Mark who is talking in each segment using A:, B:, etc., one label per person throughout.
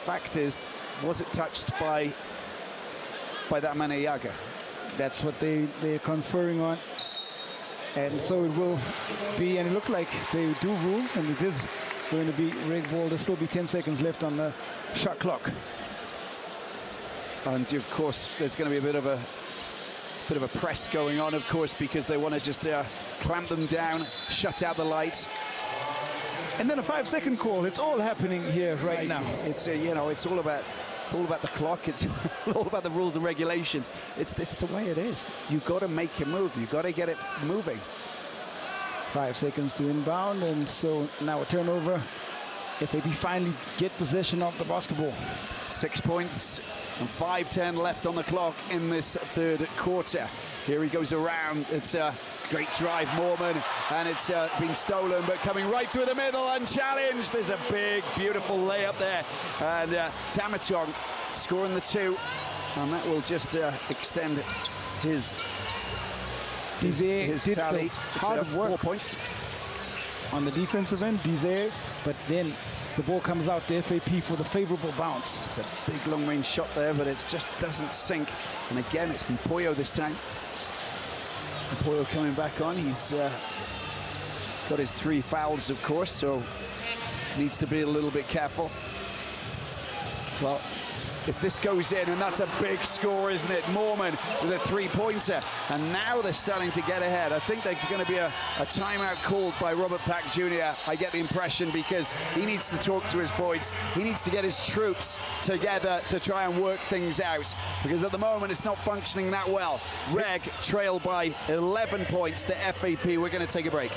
A: fact is, was it touched by that Mane Yaga?
B: That's what they're conferring on. And so it will be, and it looks like they do rule, and it is going to be reg ball. There'll still be 10 seconds left on the shot clock.
A: And of course, there's going to be a bit of a press going on, of course, because they want to just clamp them down, shut out the lights.
B: And then a 5-second call. It's all happening here right now.
A: It's you know, it's all about the clock. It's all about the rules and regulations. It's the way it is. You've got to make a move. You've got to get it moving.
B: 5 seconds to inbound, and so now a turnover. FAP finally get possession of the basketball.
A: 6 points and 5:10 left on the clock in this third quarter. Here he goes around. It's a great drive, Mormon, and it's been stolen, but coming right through the middle, unchallenged. There's a big, beautiful layup there, and Tamatong scoring the 2, and that will just extend his tally.
B: Hard work
A: 4 points
B: on the defensive end, Desire, but then the ball comes out to FAP for the favorable bounce.
A: It's a big long-range shot there, but it just doesn't sink. And again, it's Mpoyo this time. Mpoyo coming back on. He's got his 3 fouls, of course, so needs to be a little bit careful. Well, if this goes in, and that's a big score, isn't it? Mormon with a 3-pointer, and now they're starting to get ahead. I think there's going to be a timeout called by Robert Pack Jr., I get the impression, because he needs to talk to his boys. He needs to get his troops together to try and work things out, because at the moment it's not functioning that well. Reg trail by 11 points to FAP. We're going to take a break.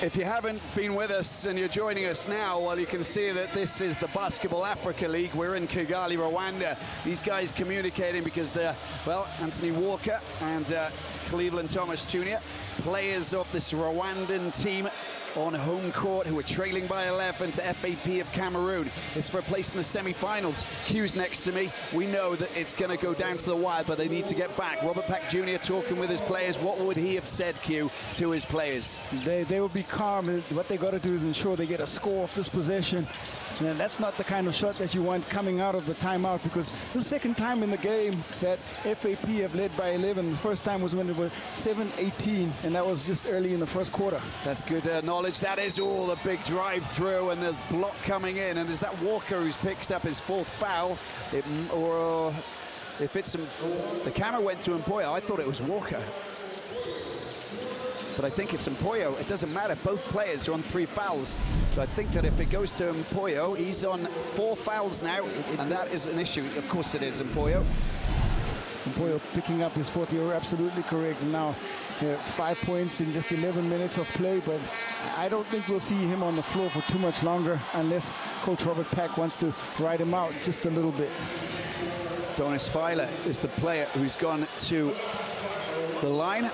A: If you haven't been with us and you're joining us now, well, you can see that this is the Basketball Africa League. We're in Kigali, Rwanda. These guys communicating because, well, Anthony Walker and Cleveland Thomas Jr., players of this Rwandan team on home court who are trailing by 11 to FAP of Cameroon. It's for a place in the semi-finals. Q's next to me. We know that it's going to go down to the wire, but they need to get back. Robert Pack Jr. talking with his players. What would he have said, Q, to his players?
B: They will be calm. What they got to do is ensure they get a score off this possession. And that's not the kind of shot that you want coming out of the timeout, because the second time in the game that FAP have led by 11. The first time was when they were 7-18, and that was just early in the first quarter.
A: That's good knowledge. That is all a big drive through, and the block coming in, and there's that Walker who's picked up his 4th foul. If it's the camera went to Mpoyo, I thought it was Walker. But I think it's Mpoyo. It doesn't matter. Both players are on 3 fouls. So I think that if it goes to Mpoyo, he's on 4 fouls now, and that is an issue. Of course it is, Mpoyo.
B: Mpoyo picking up his 4th. You're absolutely correct. Now, 5 points in just 11 minutes of play, but I don't think we'll see him on the floor for too much longer unless Coach Robert Pack wants to ride him out just a little bit.
A: Donis Filer is the player who's gone to the line.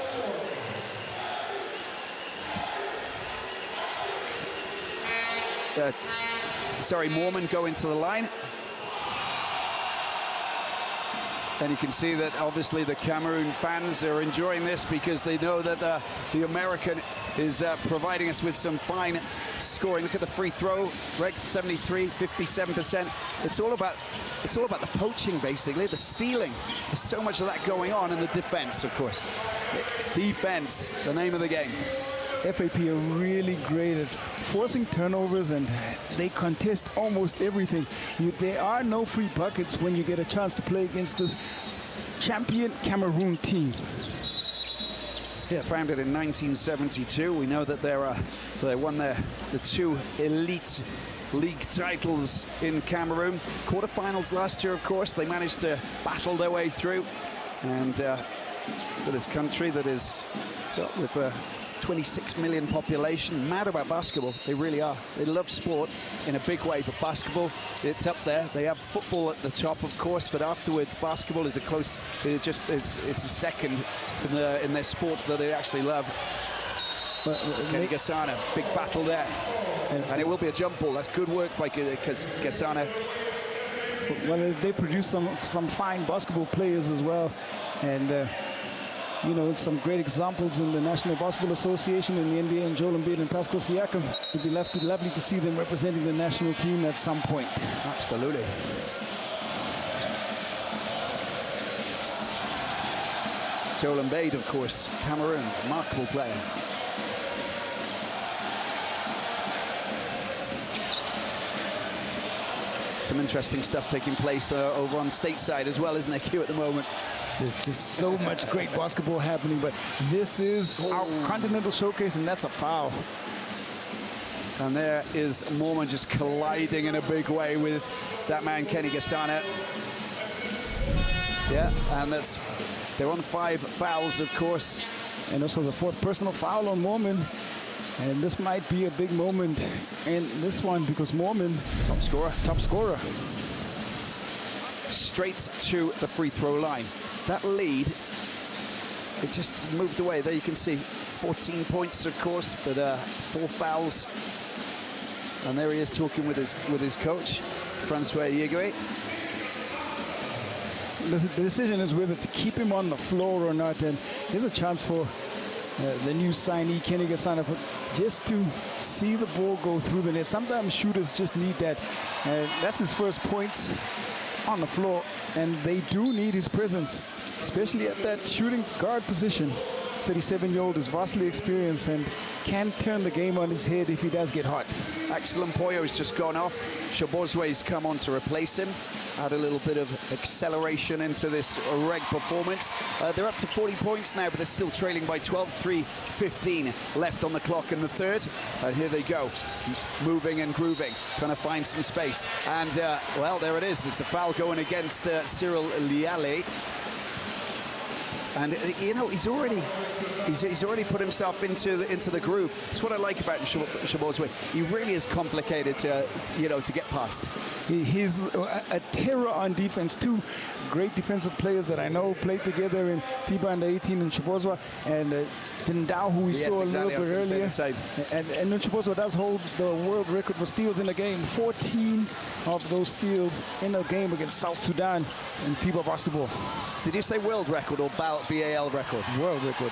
A: Mormon going to the line. And you can see that obviously the Cameroon fans are enjoying this because they know that the American is providing us with some fine scoring. Look at the free throw, right? 73, 57%. It's all about the poaching, basically, the stealing. There's so much of that going on, and the defense, of course. Defense, the name of the game.
B: FAP are really great at forcing turnovers, and they contest almost everything. There are no free buckets when you get a chance to play against this champion Cameroon team.
A: Yeah, founded in 1972. We know that they won the 2 elite league titles in Cameroon. Quarterfinals last year, of course. They managed to battle their way through. And for this country that is with a 26 million population, mad about basketball. They really are. They love sport in a big way, but basketball, it's up there. They have football at the top, of course, but afterwards, basketball is it's a second in their sports that they actually love. Kenny Gasana, big battle there. And it will be a jump ball. That's good work by Gasana.
B: Well, they produce some fine basketball players as well. And you know, some great examples in the National Basketball Association, in the NBA, and Joel Embiid and Pascal Siakam. It'd be lovely to see them representing the national team at some point.
A: Absolutely. Joel Embiid, of course, Cameroon, remarkable player. Some interesting stuff taking place over on stateside as well, isn't there, Q, at the moment?
B: There's just so much great basketball happening, but this is our Continental Showcase, and that's a foul.
A: And there is Mormon just colliding in a big way with that man, Kenny Gasana. Yeah, and they're on 5 fouls, of course.
B: And also the 4th personal foul on Mormon. And this might be a big moment in this one because Mormon,
A: top scorer. Straight to the free throw line. That lead, it just moved away. There you can see 14 points, of course, but 4 fouls. And there he is talking with his coach, Francois Yegui.
B: The decision is whether to keep him on the floor or not. And there's a chance for the new signee, Kenny Gasana, just to see the ball go through the net. Sometimes shooters just need that. That's his first points on the floor, and they do need his presence, especially at that shooting guard position. 37-year-old is vastly experienced and can turn the game on its head if he does get hot.
A: Axel Mpoyo's just gone off. Shabozwe's come on to replace him. Add a little bit of acceleration into this Reg performance. They're up to 40 points now, but they're still trailing by 12. 3:15 left on the clock in the third. And here they go, moving and grooving, trying to find some space. And, well, there it is. It's a foul going against Cyril Liale. And you know, he's already put himself into the groove. That's what I like about Shabozwe. He really is complicated to get past.
B: He's a terror on defense. 2 great defensive players that I know played together in FIBA under 18 in Shabozwe, and Tindao, who we saw a little bit earlier. And Shabozwe does hold the world record for steals in a game. 14 of those steals in a game against South Sudan in FIBA basketball.
A: Did you say world record or BAL record?
B: World record.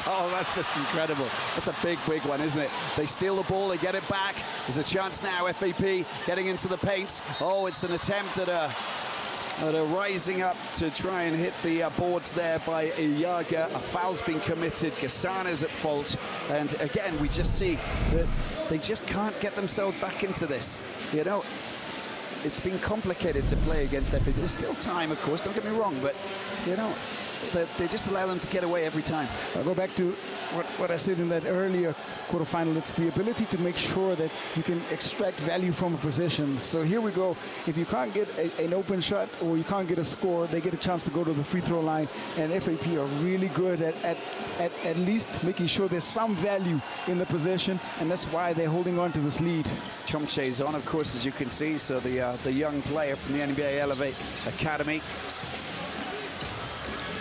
A: Oh, that's just incredible. That's a big one, isn't it? They steal the ball, they get it back. There's a chance now, FAP getting into the paint. Oh, it's an attempt at a rising up to try and hit the boards there by Iyaga. A foul's been committed. Gasana's at fault. And again, we just see that they just can't get themselves back into this. You know, it's been complicated to play against FAP. There's still time, of course, don't get me wrong, but, you know, they just allow them to get away every time.
B: I'll go back to what I said in that earlier quarterfinal. It's the ability to make sure that you can extract value from a possession. So here we go. If you can't get an open shot or you can't get a score, they get a chance to go to the free throw line. And FAP are really good at least making sure there's some value in the possession, and that's why they're holding on to this lead.
A: Chomche's on, of course, as you can see. So the young player from the NBA Elevate Academy.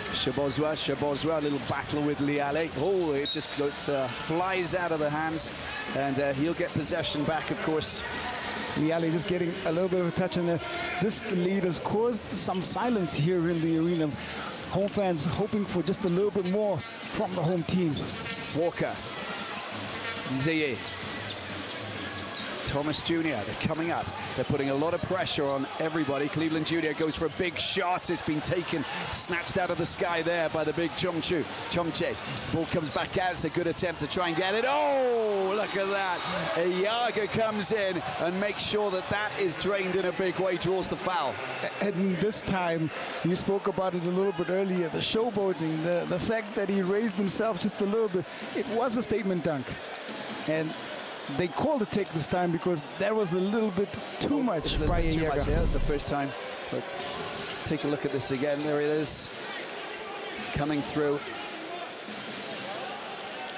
A: Shabozwe, a little battle with Liale. Oh, it just flies out of the hands, and he'll get possession back, of course.
B: Liale just getting a little bit of a touch in there. This lead has caused some silence here in the arena. Home fans hoping for just a little bit more from the home team.
A: Walker, Zeye, Thomas Jr., they're coming up. They're putting a lot of pressure on everybody. Cleveland Jr. goes for a big shot. It's been taken, snatched out of the sky there by the big Chomche. Ball comes back out. It's a good attempt to try and get it. Oh, look at that. Iyaga comes in and makes sure that is drained in a big way, draws the foul.
B: And this time, you spoke about it a little bit earlier, the showboating, the fact that he raised himself just a little bit. It was a statement dunk. And they called a take this time because that was a little bit too much by Iyaga.
A: Yeah, that's the first time. But take a look at this again. There it is. It's coming through.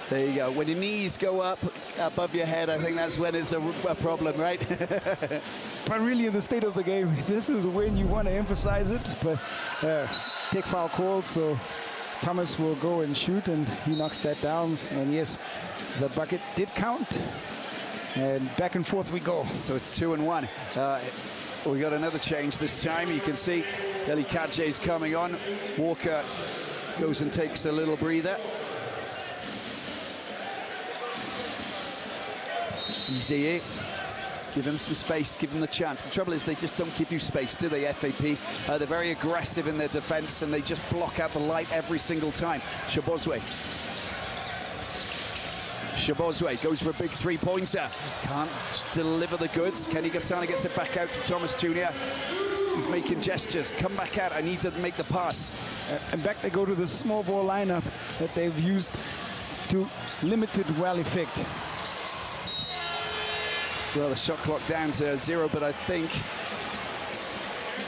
A: There you go. When your knees go up above your head, I think that's when it's a problem, right?
B: But really, in the state of the game, this is when you want to emphasize it. But take foul call, so Thomas will go and shoot, and he knocks that down. And yes, the bucket did count. And back and forth we go.
A: So it's 2-1. We got another change this time. You can see Eli Kadje's coming on. Walker goes and takes a little breather. Dizier, give him some space, give him the chance. The trouble is they just don't give you space, do they, FAP? They're very aggressive in their defense and they just block out the light every single time. Shabozwe goes for a big three-pointer. Can't deliver the goods. Kenny Gasana gets it back out to Thomas Jr. He's making gestures. Come back out. I need to make the pass.
B: And back they go to the small ball lineup that they've used to limited well effect.
A: Well, the shot clock down to 0, but I think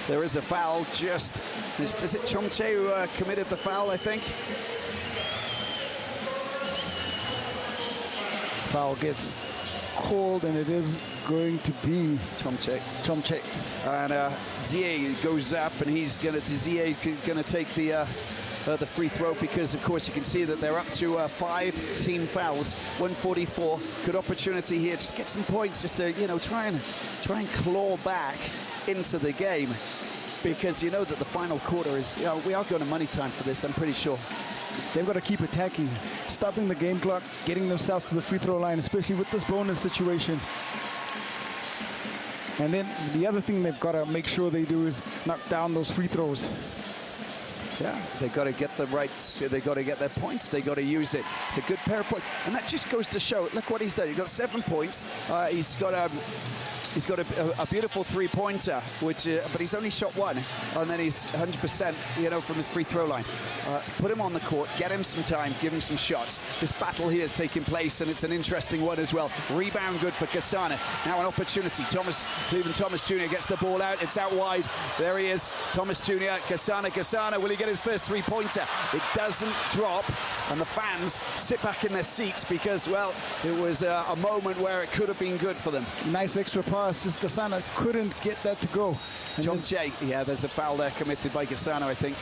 A: there is a foul. Is it Chomche who committed the foul, I think?
B: Foul gets called, and it is going to be
A: Chomche. And Zie goes up, and Dizier going to take the free throw, because of course you can see that they're up to 5 team fouls. 1:44, good opportunity here. Just get some points, just to try and claw back into the game, because you know that the final quarter is we are going to money time for this. I'm pretty sure.
B: They've got to keep attacking, stopping the game clock, getting themselves to the free throw line, especially with this bonus situation. And then the other thing they've got to make sure they do is knock down those free throws.
A: Yeah, they've got to get the rights. They've got to get their points. They've got to use it. It's a good pair of points. And that just goes to show, look what he's done. He's got 7 points. He's got a beautiful three-pointer, but he's only shot 1, and then he's 100%, from his free throw line. Put him on the court, get him some time, give him some shots. This battle here is taking place, and it's an interesting one as well. Rebound good for Gasana. Now an opportunity. Cleveland Thomas Jr. gets the ball out. It's out wide. There he is. Thomas Jr. Gasana. Will he get his first three-pointer? It doesn't drop, and the fans sit back in their seats because, well, it was a moment where it could have been good for them.
B: Nice extra pass. Just Gasana couldn't get that to go.
A: John Jay, yeah, there's a foul there committed by Gasana, I think.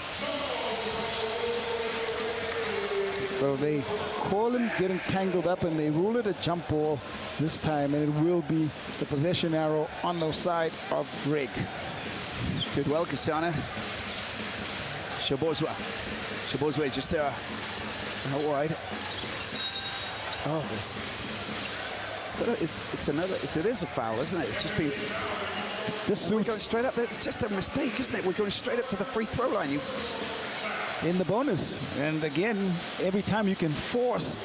B: So they call him getting tangled up, and they rule it a jump ball this time, and it will be the possession arrow on the side of Reg.
A: Did well, Gasana. Shabozwe just out wide. Oh, it is a foul, isn't it? It's just been. We're going straight up. It's just a mistake, isn't it? We're going straight up to the free throw line.
B: In the bonus, and again, every time you can force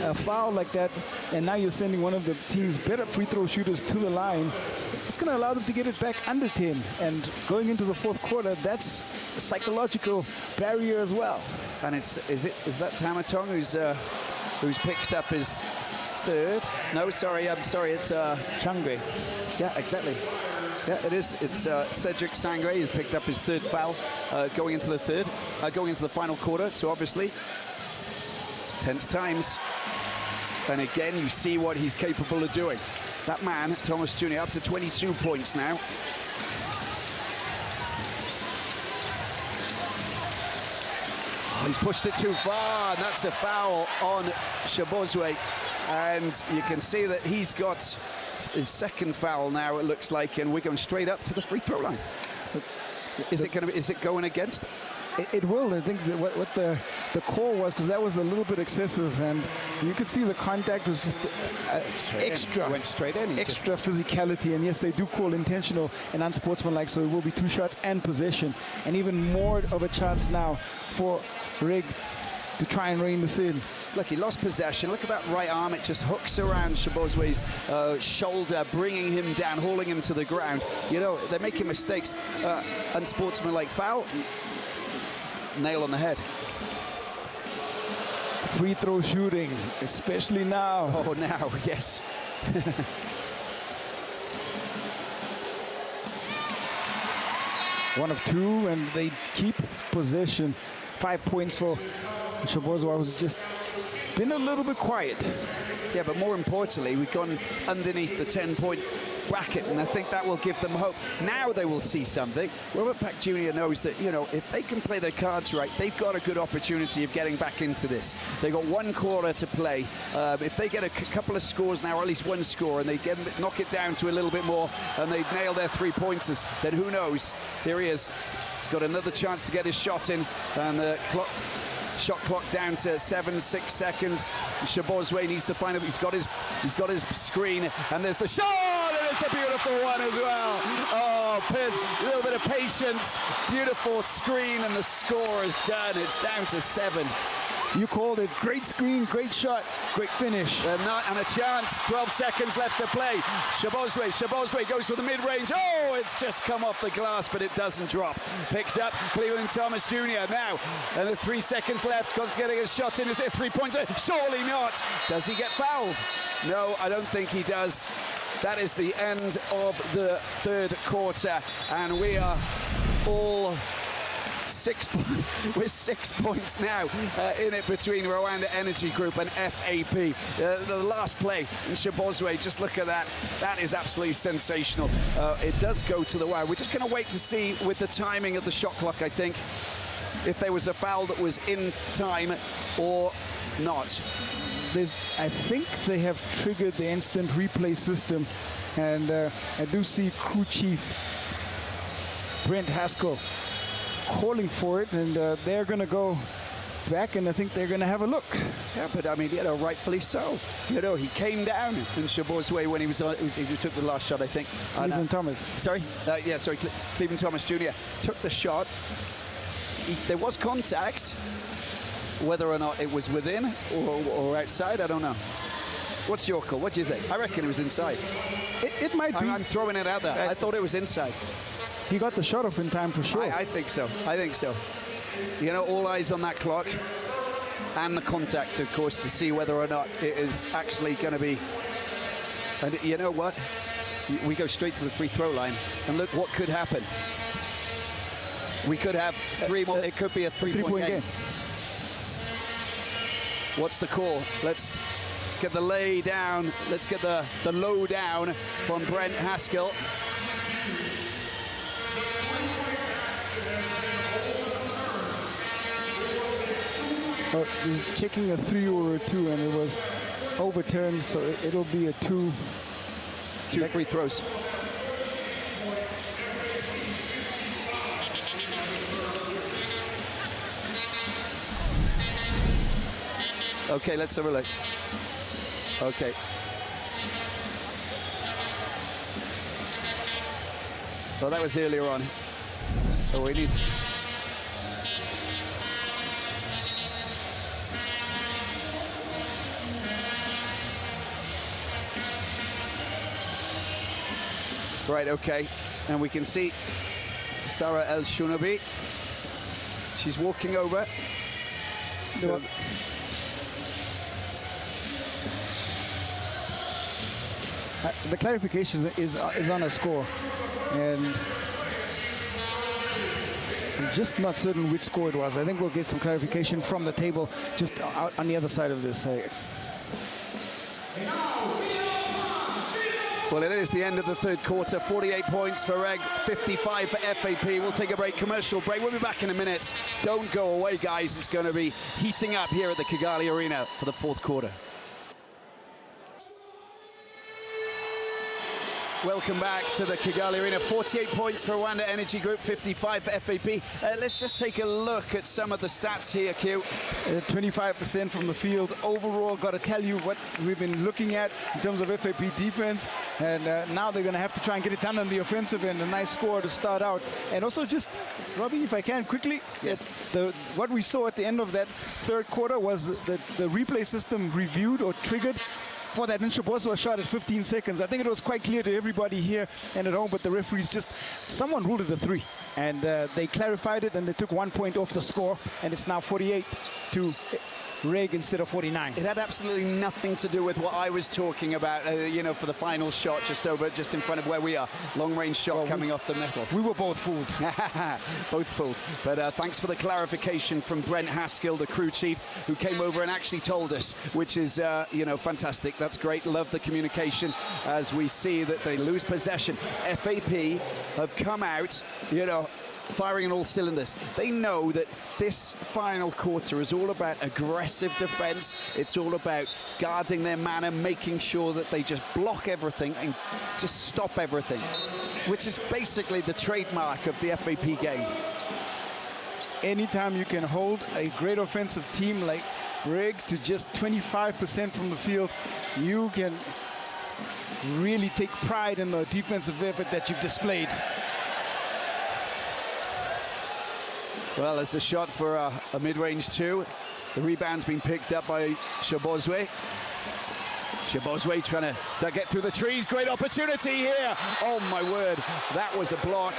B: a foul like that, and now you're sending one of the team's better free throw shooters to the line, it's going to allow them to get it back under 10. And going into the fourth quarter, that's a psychological barrier as well.
A: And is that Tamatong who's picked up his third? No, sorry, I'm sorry, it's
B: Changwe.
A: Yeah, exactly. Yeah, it is. It's Cedric Sangre who's picked up his third foul going into the final quarter. So obviously, tense times. And again, you see what he's capable of doing. That man, Thomas Jr., up to 22 points now. Oh, he's pushed it too far, and that's a foul on Shabozwe. And you can see that he's got his second foul now, it looks like, and we're going straight up to the free throw line. Is it going against?
B: It will. I think that what the call was, because that was a little bit excessive, and you could see the contact was just extra.
A: Went straight in.
B: Extra physicality, and yes, they do call intentional and unsportsmanlike, so it will be 2 shots and possession, and even more of a chance now for Reg to try and rein this in.
A: Look, he lost possession. Look at that right arm. It just hooks around Shabozwe's shoulder, bringing him down, hauling him to the ground. They're making mistakes. Unsportsmanlike foul. Nail on the head.
B: Free throw shooting, especially now.
A: Oh, now, yes.
B: 1 of 2, and they keep possession. 5 points for Shabozwe, who's just been a little bit quiet.
A: Yeah, but more importantly, we've gone underneath the 10-point bracket, and I think that will give them hope. Now they will see something. Robert Pack Jr. knows that, if they can play their cards right, they've got a good opportunity of getting back into this. They've got 1 quarter to play. If they get a couple of scores now, or at least 1 score, and they knock it down to a little bit more, and they nail their 3-pointers, then who knows? Here he is. He's got another chance to get his shot in, and the clock Shot clock down to 7-6 seconds. Shabozwe needs to find it. He's got his screen, and there's the shot, and it's a beautiful one as well. Oh, a little bit of patience, beautiful screen, and the score is done. It's down to 7.
B: You called it. Great screen, great shot, great finish.
A: And a chance. 12 seconds left to play. Shabozwe goes for the mid-range. Oh, it's just come off the glass, but it doesn't drop. Picked up Cleveland Thomas Jr. now. And the 3 seconds left. God's getting a shot in. Is it a three-pointer? Surely not. Does he get fouled? No, I don't think he does. That is the end of the third quarter. And we are all... We're 6 points now in it between Rwanda Energy Group and FAP. The last play in Shabozwe, just look at that. That is absolutely sensational. It does go to the wire. We're just going to wait to see with the timing of the shot clock, I think, if there was a foul that was in time or not.
B: I think they have triggered the instant replay system, and I do see crew chief Brent Haskell calling for it, and they're going to go back, and I think they're going to have a look.
A: Yeah, but I mean, rightfully so. He came down in Shabozwe when he took the last shot, I think.
B: Cleveland Thomas.
A: Sorry? Cleveland Thomas Jr. took the shot. There was contact. Whether or not it was within or outside, I don't know. What's your call? What do you think? I reckon it was inside.
B: It might be.
A: I'm throwing it out there. I thought it was inside.
B: He got the shot off in time for sure.
A: I think so. I think so. All eyes on that clock and the contact, of course, to see whether or not it is actually going to be. And you know what? We go straight to the free throw line, and look what could happen. We could have 3 more. It could be a three-point game. What's the call? Let's get the lay down. Let's get the low down from Brent Haskell.
B: He's checking a 3 or a 2, and it was overturned, so it'll be a 2.
A: 2 free throws. Okay, let's have a look. Okay. Well, that was earlier on. So we need... Right, okay. And we can see Sarah El-Shounabi. She's walking over. So
B: the clarification is on a score, and I'm just not certain which score it was. I think we'll get some clarification from the table just out on the other side of this.
A: Well, it is the end of the third quarter. 48 points for Reg, 55 for FAP. We'll take a break, commercial break. We'll be back in a minute. Don't go away, guys. It's going to be heating up here at the Kigali Arena for the fourth quarter. Welcome back to the Kigali Arena. 48 points for Rwanda Energy Group, 55 for FAP. Let's just take a look at some of the stats here, Q.
B: 25% from the field. Overall, got to tell you what we've been looking at in terms of FAP defense. And now they're going to have to try and get it done on the offensive end. A nice score to start out. And also just, Robbie, if I can quickly.
A: Yes.
B: What we saw at the end of that third quarter was the replay system reviewed or triggered for that Nshabozwe shot at 15 seconds. I think it was quite clear to everybody here and at home, but the referees someone ruled it a 3. And they clarified it, and they took 1 point off the score, and it's now 48 to Reg instead of 49.
A: It had absolutely nothing to do with what I was talking about, for the final shot just in front of where we are. Long-range shot coming off the metal.
B: We were both fooled.
A: Both fooled. But thanks for the clarification from Brent Haskell, the crew chief, who came over and actually told us, which is, fantastic. That's great. Love the communication as we see that they lose possession. FAP have come out, firing on all cylinders. They know that this final quarter is all about aggressive defense. It's all about guarding their man and making sure that they just block everything and just stop everything, which is basically the trademark of the FAP game.
B: anytime you can hold a great offensive team like Reg to just 25% from the field, you can really take pride in the defensive effort that you've displayed.
A: Well, it's a shot for a mid-range two. The rebound's been picked up by Shabozwe. Shabozwe trying to get through the trees. Great opportunity here. Oh, my word. That was a block.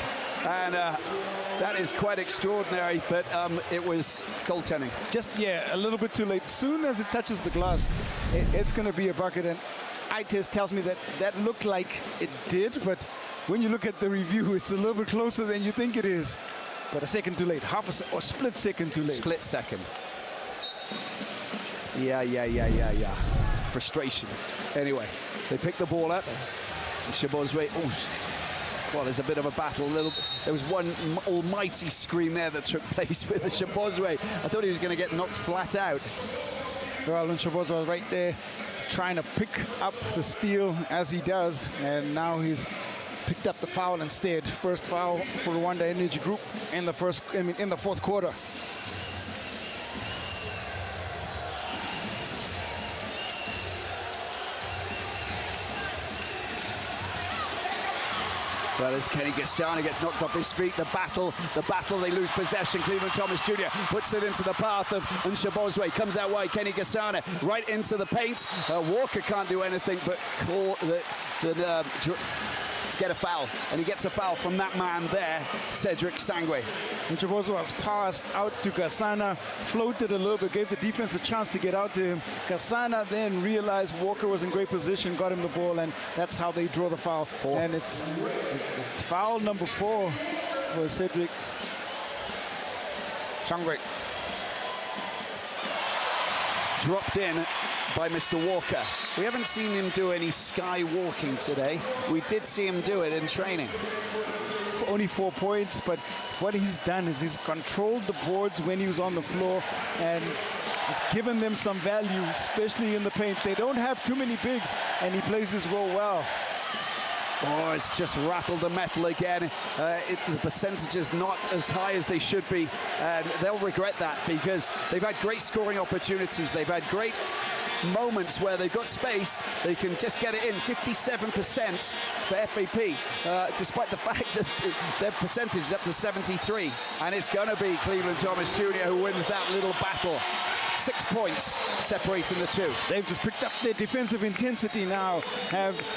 A: And that is quite extraordinary, but it was goaltending.
B: Just, yeah, a little bit too late. As soon as it touches the glass, it's going to be a bucket. And eye test tells me that that looked like it did, but when you look at the review, it's a little bit closer than you think it is. But a second too late, or split second too late.
A: Split second. Yeah. Frustration. Anyway, they pick the ball up. And Shabozwe, well, there's a bit of a battle. There was one almighty screen there that took place with Shabozwe. I thought he was going to get knocked flat out.
B: Well, and Shabozwe right there trying to pick up the steal as he does, and now he's picked up the foul instead. First foul for Rwanda Energy Group in the fourth quarter.
A: Well, as Kenny Gasana gets knocked off his feet, the battle, they lose possession. Cleveland Thomas Jr. puts it into the path of Shabozwe, comes out wide. Kenny Gasana right into the paint. Walker can't do anything but get a foul, and he gets a foul from that man there, Cedric Sangwe.
B: And Shabozwe's pass out to Gasana, floated a little bit, gave the defense a chance to get out to him. Gasana then realized Walker was in great position, got him the ball, and that's how they draw the foul. Fourth. And it's foul number 4 for Cedric Sangwe.
A: Dropped in by Mr. Walker. We haven't seen him do any sky walking today. We did see him do it in training.
B: Only 4 points, but what he's done is he's controlled the boards when he was on the floor, and he's given them some value, especially in the paint. They don't have too many bigs, and he plays his role well.
A: Oh, it's just rattled the metal again. The percentage is not as high as they should be, and they'll regret that because they've had great scoring opportunities. They've had great moments where they've got space, they can just get it in. 57% for FAP, despite the fact that their percentage is up to 73. And it's going to be Cleveland Thomas Jr. who wins that little battle. 6 points separating the two.
B: They've just picked up their defensive intensity now,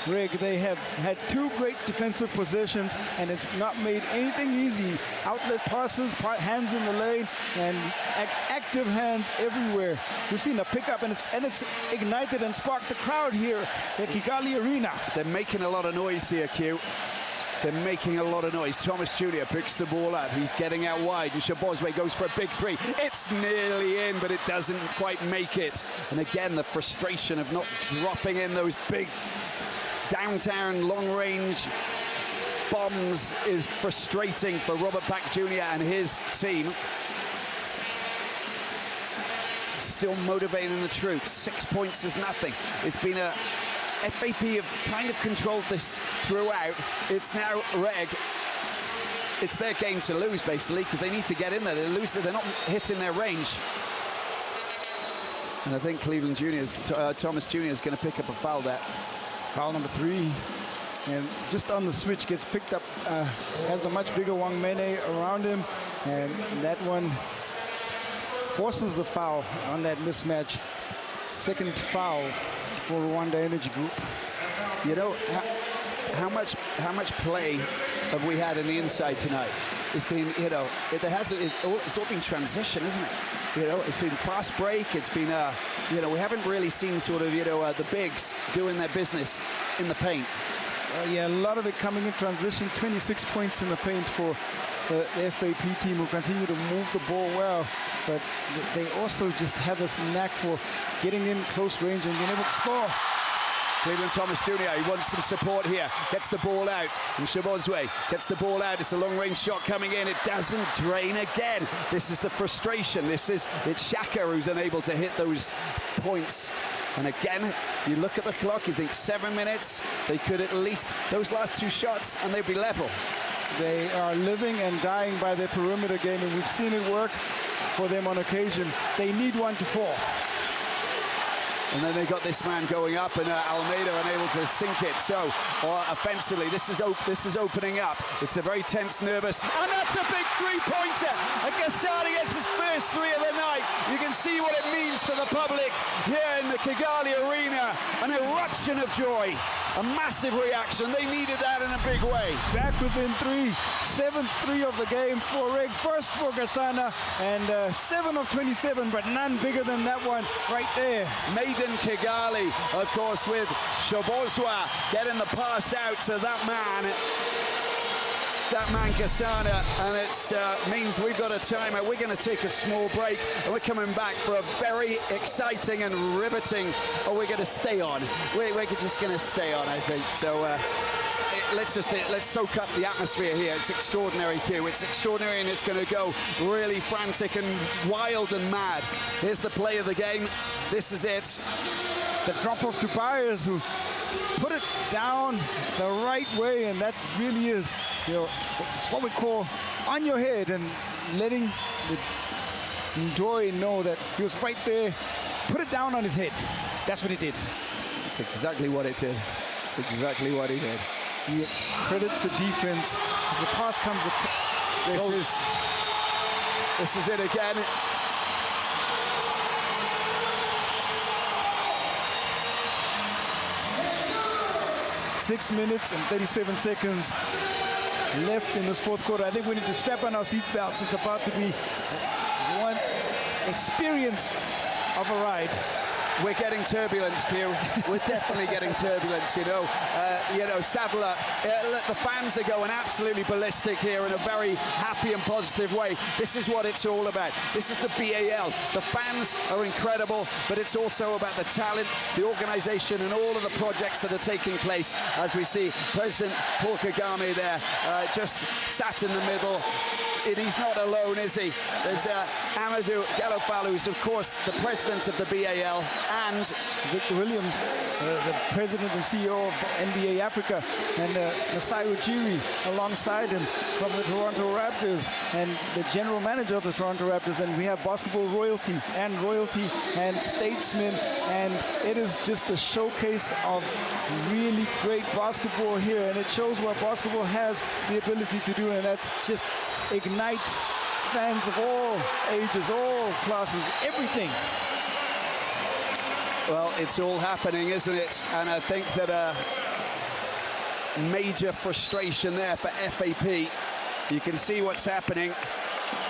B: They have had 2 great defensive possessions, and it's not made anything easy. Outlet passes, hands in the lane, and active hands everywhere. We've seen a pickup, and it's ignited and sparked the crowd here at Kigali Arena.
A: They're making a lot of noise here, Q. They're making a lot of noise. Thomas Jr. picks the ball up. He's getting out wide, and Shabozwe goes for a big 3. It's nearly in, but it doesn't quite make it. And again, the frustration of not dropping in those big downtown long-range bombs is frustrating for Robert Pack Jr. and his team. Still motivating the troops. 6 points is nothing. It's been a FAP have kind of controlled this throughout. It's now Reg. It's their game to lose, basically, because they need to get in there. They lose, they're not hitting their range. And I think Cleveland Thomas Jr. is going to pick up a foul there.
B: Foul number 3. And just on the switch, gets picked up, has the much bigger Wang Mene around him. And that one forces the foul on that mismatch. Second foul for Rwanda Energy Group.
A: You know, how much play have we had in the inside tonight? It's been, you know, it's all been transition, isn't it? You know, it's been fast break. It's been, you know, we haven't really seen sort of, you know, the bigs doing their business in the paint.
B: Yeah, a lot of it coming in transition. 26 points in the paint for the FAP team, who continue to move the ball well, but they also just have this knack for getting in close range and being able to score.
A: Cleveland Thomas Jr., he wants some support here, gets the ball out, and Shabozwe gets the ball out. It's a long-range shot coming in. It doesn't drain again. This is the frustration. It's Shaka who's unable to hit those points. And again, you look at the clock, you think 7 minutes, they could at least, those last 2 shots, and they'd be level.
B: They are living and dying by their perimeter game, and we've seen it work for them on occasion. They need one to fall.
A: And then they got this man going up, and Almeida unable to sink it. So, offensively, this is opening up. It's a very tense, nervous, and that's a big three-pointer. And Gasani gets his first three of the night. You can see what it means to the public here in the Kigali Arena. An eruption of joy, a massive reaction. They needed that in a big way.
B: Back within three, 7th three of the game for Reg. First for Gasana, and 7 of 27, but none bigger than that one right there.
A: Made in Kigali, of course, with Shobozwa getting the pass out to that man Gasana, and it means we've got a timeout. We're going to take a small break, and we're coming back for a very exciting and riveting. We're going to stay on. We're just going to stay on, I think. So let's soak up the atmosphere here. It's extraordinary, Q. It's extraordinary, and it's going to go really frantic and wild and mad. Here's the play of the game. This is it.
B: The drop of Tobias, who put it down the right way, and that really is, you know, it's what we call on your head, and letting the Joy know that he was right there. Put it down on his head. That's what he did.
A: That's exactly what it did. That's exactly what he did.
B: You credit the defense as the pass comes across.
A: This is it again.
B: Six minutes and 37 seconds left in this fourth quarter. I think we need to strap on our seatbelts. It's about to be one experience of a ride.
A: We're getting turbulence, Q. We're definitely getting turbulence, you know. Sadler, the fans are going absolutely ballistic here in a very happy and positive way. This is what it's all about. This is the BAL. The fans are incredible, but it's also about the talent, the organization, and all of the projects that are taking place. As we see President Paul Kagame there, just sat in the middle. He's not alone, is he? There's Amadou Gallofalu, who's, of course, the president of the BAL, and
B: Victor Williams, the president and CEO of NBA Africa, and Masai Ujiri alongside him from the Toronto Raptors, and the general manager of the Toronto Raptors. And we have basketball royalty and statesmen, and it is just a showcase of really great basketball here, and it shows what basketball has the ability to do, and that's just ignite fans of all ages, all classes, everything.
A: Well, it's all happening, isn't it? And I think that a major frustration there for FAP. You can see what's happening.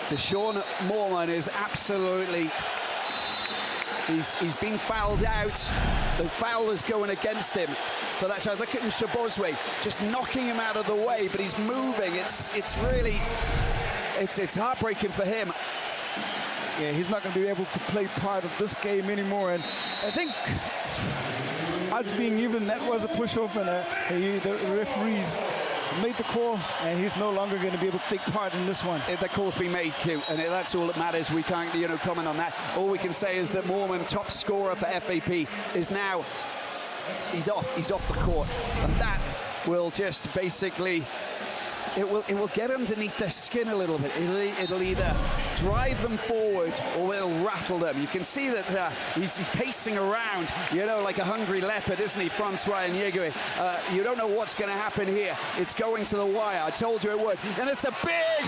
A: Deshaun Moorman is absolutely... He's been fouled out. The foul is going against him for that chance. Look at Nshabozwe just knocking him out of the way, but he's moving. It's really... It's heartbreaking for him.
B: Yeah, he's not going to be able to play part of this game anymore. And I think, odds being even, that was a push-off, and the referees made the call, and he's no longer going to be able to take part in this one.
A: The call's been made, Q, and that's all that matters. We can't, comment on that. All we can say is that Moorman, top scorer for FAP, is now, he's off the court, and that will just basically... It will get underneath their skin a little bit. It'll either drive them forward or it'll rattle them. You can see that he's pacing around, like a hungry leopard, isn't he, Francois Nyegwe? You don't know what's going to happen here. It's going to the wire. I told you it would. And it's a big,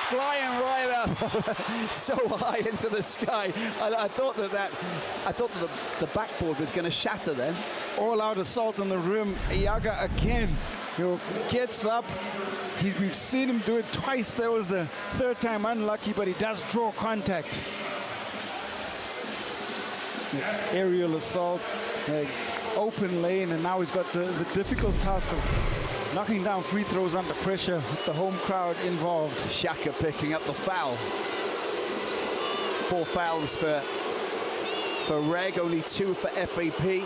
A: flying right up so high into the sky. I thought that the backboard was going to shatter then.
B: All-out assault on the rim. Iyaga again. Gets up. We've seen him do it twice. That was the third time unlucky, but he does draw contact. Aerial assault, open lane, and now he's got the difficult task of knocking down free throws under pressure with the home crowd involved.
A: Shaka picking up the foul. 4 fouls for Reg, only 2 for FAP.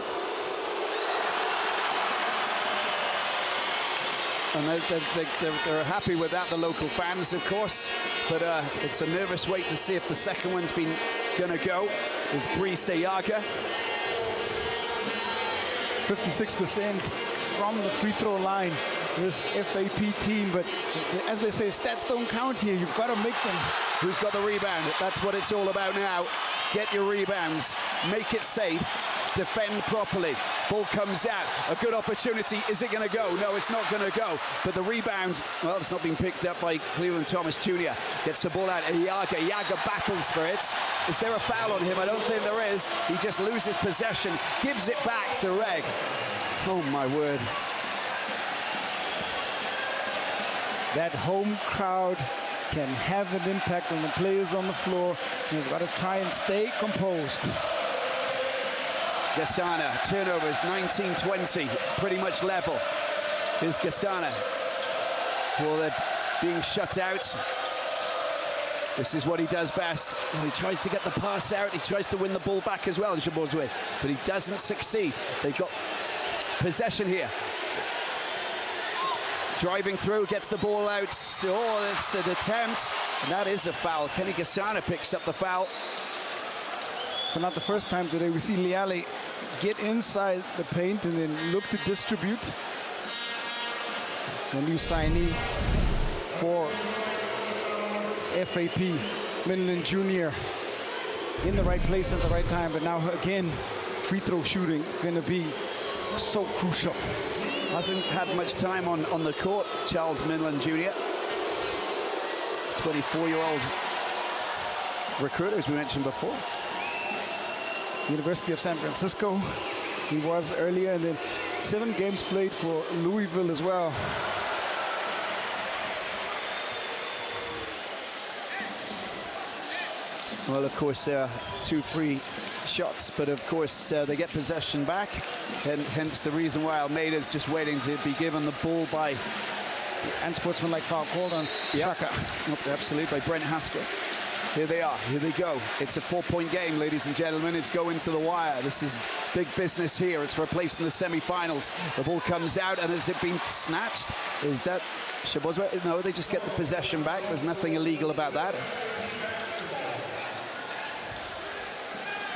A: And they're happy with that, the local fans, of course. But it's a nervous wait to see if the second one's going to go. Is Brice Iyaga.
B: 56% from the free throw line this FAP team, but as they say, stats don't count here. You've got to make them.
A: Who's got the rebound? That's what it's all about now. Get your rebounds, make it safe, defend properly. Ball comes out, a good opportunity. Is it going to go? No, it's not going to go. But the rebound, well, it's not being picked up by Cleveland Thomas Jr. Gets the ball out. Yaga battles for it. Is there a foul on him? I don't think there is. He just loses possession, gives it back to Reg. Oh, my word.
B: That home crowd can have an impact on the players on the floor. You've got to try and stay composed.
A: Gassana, turnovers 19-20, pretty much level. Here's Gassana. Well, they're being shut out. This is what he does best. Well, he tries to get the pass out. He tries to win the ball back as well in Shabozwe, but he doesn't succeed. They've got possession here. Driving through, gets the ball out. Oh, it's an attempt. And that is a foul. Kenny Gassana picks up the foul.
B: But not the first time today. We see Liale get inside the paint and then look to distribute. The new signee for FAP, Midland Jr. in the right place at the right time. But now again, free throw shooting going to be so crucial.
A: Hasn't had much time on the court, Charles Midland Jr. 24-year-old recruiter, as we mentioned before.
B: University of San Francisco, he was earlier, and then 7 games played for Louisville as well.
A: Well, of course, there are 2 free shots, but of course they get possession back, and hence the reason why Almeida's just waiting to be given the ball by
B: unsportsmanlike foul called on Shaka.
A: Absolutely, by Brent Haskell. Here they are, here they go. It's a 4-point game, ladies and gentlemen. It's going to the wire. This is big business here. It's for a place in the semi-finals. The ball comes out, and has it been snatched? Is that Shabozwe? No, they just get the possession back. There's nothing illegal about that.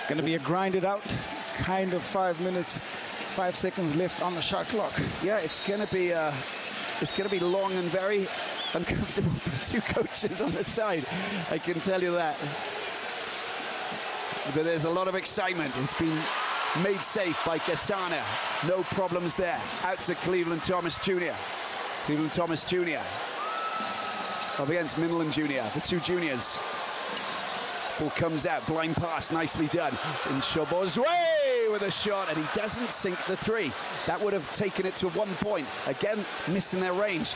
B: Going to be a grinded out kind of 5 minutes, 5 seconds left on the shot clock.
A: Yeah, it's going to be long and very uncomfortable for 2 coaches on the side. I can tell you that. But there's a lot of excitement. It's been made safe by Gassana. No problems there. Out to Cleveland Thomas Jr. Cleveland Thomas Jr. up against Midland Jr., the 2 juniors. Ball comes out, blind pass, nicely done. And Shabozwe with a shot, and he doesn't sink the 3. That would have taken it to 1 point. Again, missing their range.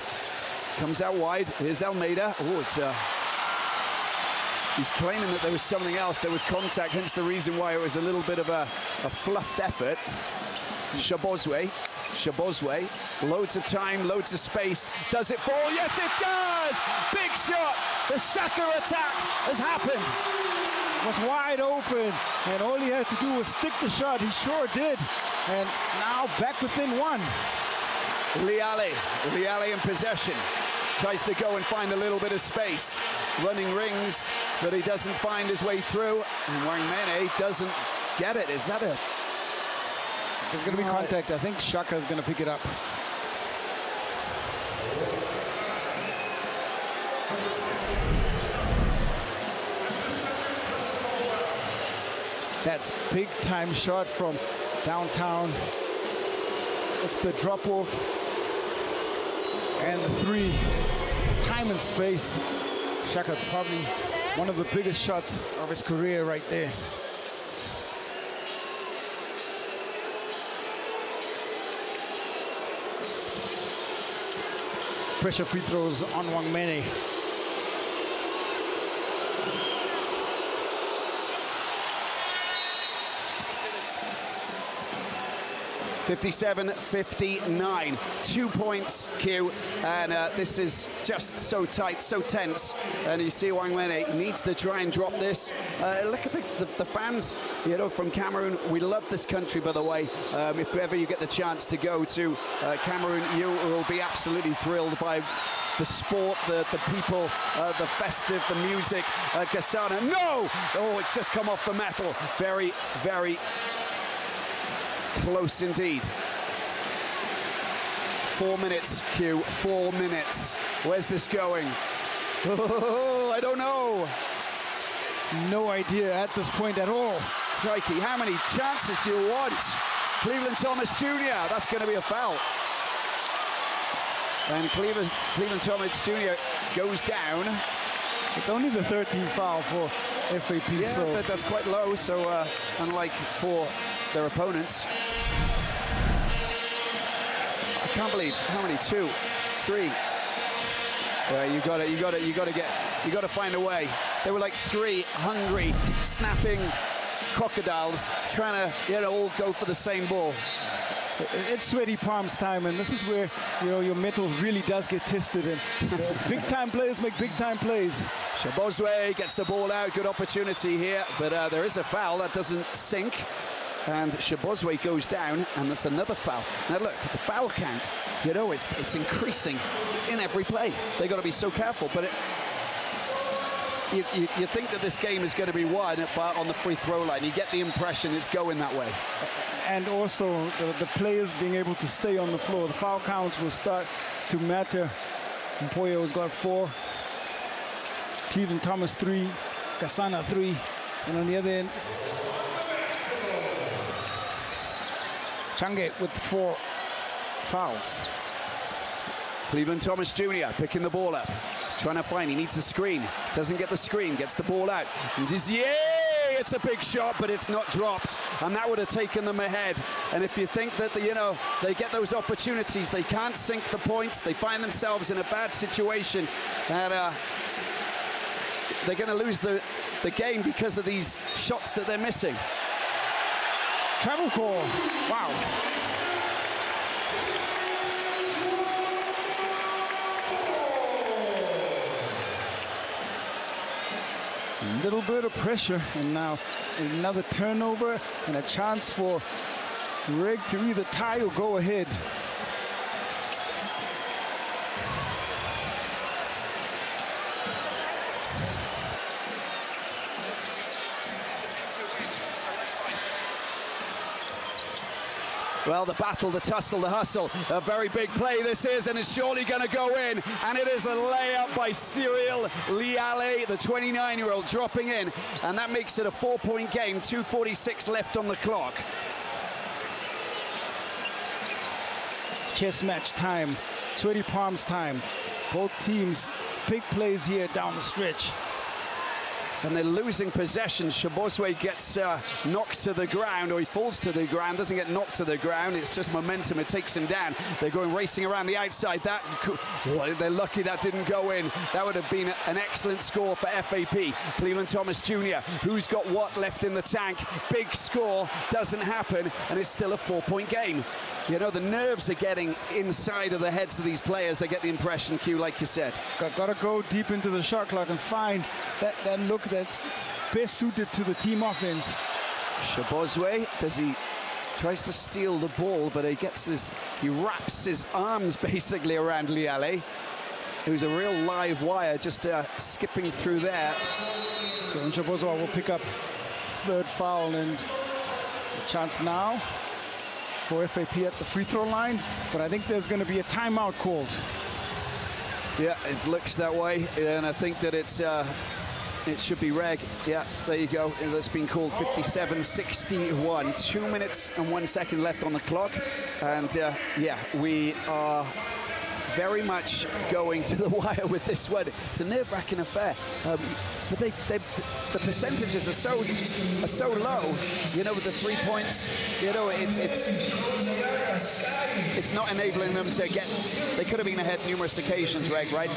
A: Comes out wide. Here's Almeida. Oh, it's he's claiming that there was something else. There was contact, hence the reason why it was a little bit of a fluffed effort. Shabozwe, loads of time, loads of space. Does it fall? Yes, it does! Big shot! The sucker attack has happened.
B: Was wide open, and all he had to do was stick the shot. He sure did. And now back within 1.
A: Liale in possession. Tries to go and find a little bit of space. Running rings, but he doesn't find his way through. And Wang Mene doesn't get it. Is that a...
B: There's going to be contact. I think Shaka is going to pick it up. That's big time shot from downtown. It's the drop off and the 3. Time and space. Shaka's probably one of the biggest shots of his career right there. Pressure free throws on Wang Mene.
A: 57-59, 2 points, Q, and this is just so tight, so tense, and you see Wang Mene needs to try and drop this. Look at the fans, you know, from Cameroon. We love this country, by the way. If ever you get the chance to go to Cameroon, you will be absolutely thrilled by the sport, the people, the festive, the music. Gassana, no! Oh, it's just come off the metal. Very, very close indeed. 4 minutes, Q, 4 minutes. Where's this going? Oh, I don't know.
B: No idea at this point at all.
A: Crikey, how many chances do you want? Cleveland Thomas Jr., that's going to be a foul. And Cleveland Thomas Jr. goes down.
B: It's only the 13th foul for FAP.
A: Yeah,
B: so
A: but that's quite low, so unlike for their opponents. I can't believe how many, 2, 3. You got to find a way. They were like 3 hungry, snapping crocodiles trying to, all go for the same ball.
B: It's sweaty palms time, and this is where your mental really does get tested. And big time players make big time plays.
A: Shabozwe gets the ball out. Good opportunity here, but there is a foul that doesn't sink, and Shabozwe goes down, and that's another foul. Now look, the foul count, it's increasing in every play. They got to be so careful, but you think that this game is going to be won on the free throw line. You get the impression it's going that way.
B: And also the players being able to stay on the floor. The foul counts will start to matter. Mpoyo's got 4. Cleveland Thomas 3. Kasana 3. And on the other end, Change with 4 fouls.
A: Cleveland Thomas Jr. picking the ball up. Trying to find, he needs a screen. Doesn't get the screen, gets the ball out. And Dizier, it's a big shot, but it's not dropped. And that would have taken them ahead. And if you think that, they get those opportunities, they can't sink the points. They find themselves in a bad situation. And they're going to lose the game because of these shots that they're missing.
B: Travel call. Wow. A little bit of pressure, and now another turnover and a chance for Reg to either tie or go ahead.
A: Well, the battle, the tussle, the hustle, a very big play this is, and it's surely going to go in, and it is a layup by Cyril Liale, the 29-year-old, dropping in, and that makes it a 4-point game, 2:46 left on the clock.
B: Chess match time, sweaty palms time. Both teams, big plays here down the stretch.
A: And they're losing possession. Shabozwe gets knocked to the ground, or he falls to the ground, doesn't get knocked to the ground. It's just momentum, it takes him down. They're going racing around the outside. They're lucky that didn't go in. That would have been an excellent score for FAP. Cleveland Thomas Jr., who's got what left in the tank. Big score, doesn't happen, and it's still a 4-point game. The nerves are getting inside of the heads of these players. I get the impression, Q, like you said.
B: Got to go deep into the shot clock and find that look that's best suited to the team offense.
A: Shabozwe, tries to steal the ball, but he wraps his arms basically around Liale, who's a real live wire, just skipping through there.
B: So Shabozwe will pick up 3rd foul, and a chance now for FAP at the free throw line, but I think there's going to be a timeout called.
A: Yeah, it looks that way, and I think that it should be Reg. Yeah, there you go. It's been called 57-61. 2 minutes and 1 second left on the clock, and yeah, we are very much going to the wire with this one. It's a nerve-wracking affair. But the percentages are so low. With the 3 points, it's not enabling them to get. They could have been ahead numerous occasions, Reg, right?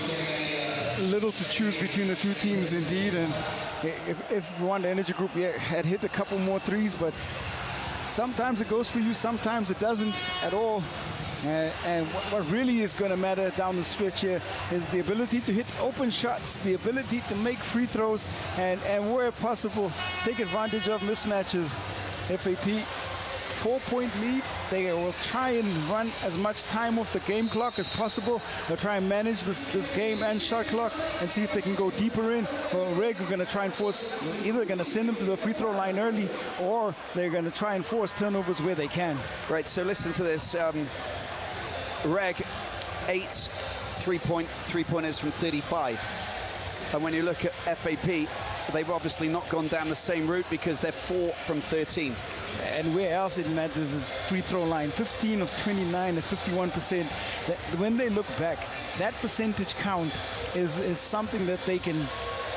B: Little to choose between the two teams, indeed. And if Rwanda Energy Group had hit a couple more threes, but sometimes it goes for you, sometimes it doesn't at all. And what really is going to matter down the stretch here is the ability to hit open shots, the ability to make free throws, and where possible, take advantage of mismatches. FAP, 4-point lead. They will try and run as much time off the game clock as possible. They'll try and manage this game and shot clock and see if they can go deeper in. Or Reg are going to try and force, either going to send them to the free throw line early, or they're going to try and force turnovers where they can.
A: Right, so listen to this. Reg, 8 three-pointers from 35. And when you look at FAP, they've obviously not gone down the same route because they're 4 from 13.
B: And where else it matters is free throw line, 15 of 29 at 51%. When they look back, that percentage count is something that they can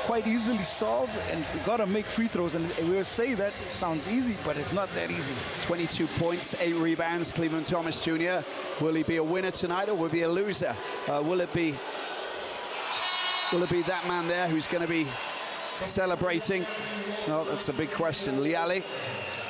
B: quite easily solve, and you got to make free throws. And we'll say that sounds easy, but it's not that easy.
A: 22 points, 8 rebounds. Cleveland Thomas Jr. Will he be a winner tonight, or will he be a loser? Will it be that man there who's going to be celebrating? Well, that's a big question. Liali,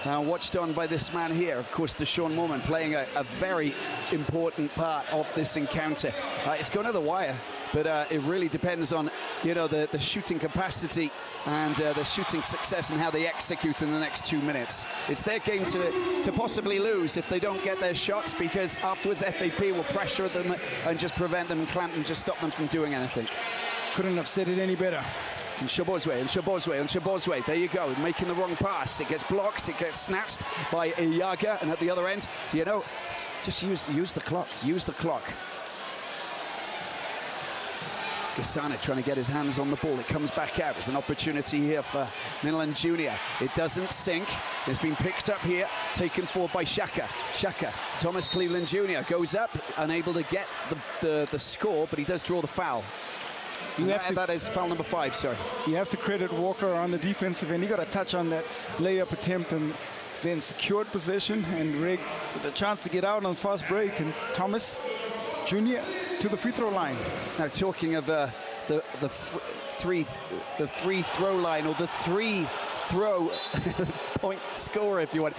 A: watched on by this man here, of course, Deshaun Mormon, playing a very important part of this encounter. It's going to the wire, but it really depends on, you know, the shooting capacity and the shooting success and how they execute in the next 2 minutes. It's their game to possibly lose if they don't get their shots, because afterwards FAP will pressure them and just prevent them, clamp them, just stop them from doing anything.
B: Couldn't have said it any better.
A: And Shabozwe, there you go, making the wrong pass. It gets blocked, it gets snatched by Iyaga, and at the other end, you know, just use the clock, Gasana trying to get his hands on the ball. It comes back out. There's an opportunity here for Milan Jr. It doesn't sink. It's been picked up here, taken forward by Shaka. Thomas Cleveland Jr. goes up, unable to get the score, but he does draw the foul. That is foul number 5, sorry.
B: You have to credit Walker on the defensive end. He got a touch on that layup attempt and then secured possession, and Reg with a chance to get out on fast break, and Thomas Jr. to the free throw line.
A: Now, talking of the free throw line, or the 3-throw point scorer, if you want.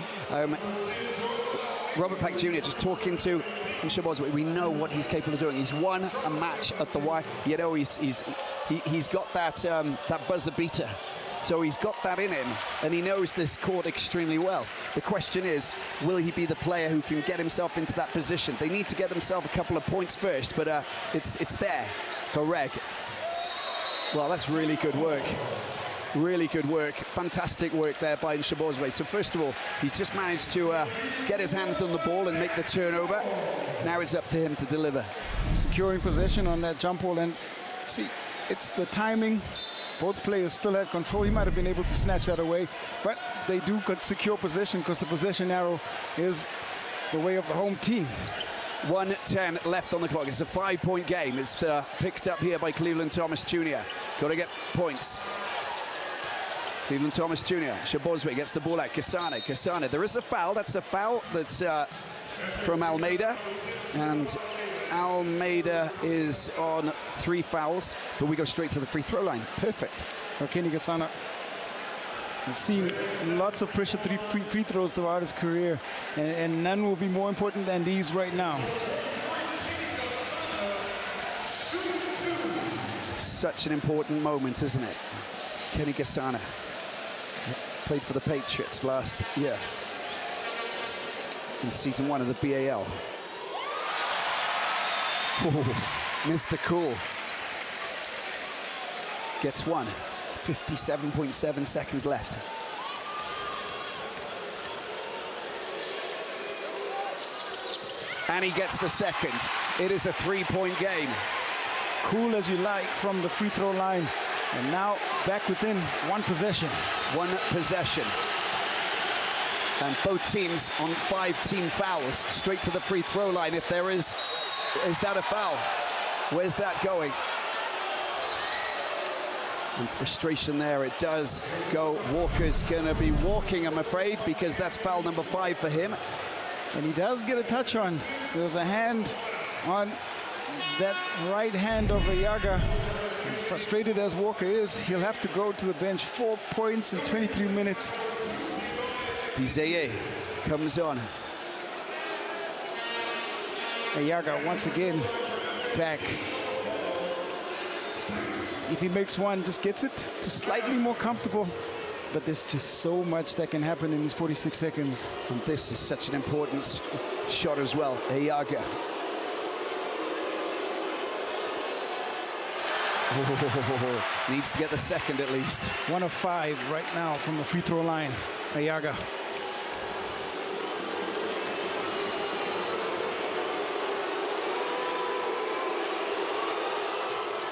A: Robert Pack Jr. just talking to Shabozwe. We know what he's capable of doing. He's won a match at the wire. You know, he's got that buzzer beater. So he's got that in him, and he knows this court extremely well. The question is, will he be the player who can get himself into that position? They need to get themselves a couple of points first, but it's there for Reg. Well, that's really good work. Really good work. Fantastic work there by Shabozwe. So first of all, he's just managed to get his hands on the ball and make the turnover. Now it's up to him to deliver.
B: Securing possession on that jump ball, and see, it's the timing. Both players still had control. He might have been able to snatch that away, but they do secure possession because the possession arrow is the way of the home team.
A: 1:10 left on the clock. It's a 5-point game. It's picked up here by Cleveland Thomas Jr. Got to get points. Cleveland Thomas Jr. Shabozwe gets the ball out. Kasane. There is a foul. That's a foul that's from Almeida. And Almeida is on 3 fouls, but we go straight to the free throw line. Perfect.
B: Kenny Gasana has seen lots of pressure free throws throughout his career, and none will be more important than these right now.
A: Such an important moment, isn't it? Kenny Gasana played for the Patriots last year in season 1 of the BAL. Mr. Cool gets one. 57.7 seconds left. And he gets the second. It is a 3-point game.
B: Cool as you like from the free throw line. And now back within 1 possession.
A: 1 possession. And both teams on 5 team fouls. Straight to the free throw line. If there is that a foul? Where's that going? And frustration there, it does go. Walker's gonna be walking, I'm afraid, because that's foul number 5 for him.
B: And he does get a touch on. There's a hand on that right hand of Iyaga. As frustrated as Walker is, he'll have to go to the bench. 4 points in 23 minutes.
A: Dizeye comes on.
B: Iyaga once again back. If he makes one, just gets it to slightly more comfortable. But there's just so much that can happen in these 46 seconds.
A: And this is such an important shot as well. Iyaga. Needs to get the second at least.
B: 1 of 5 right now from the free throw line. Iyaga.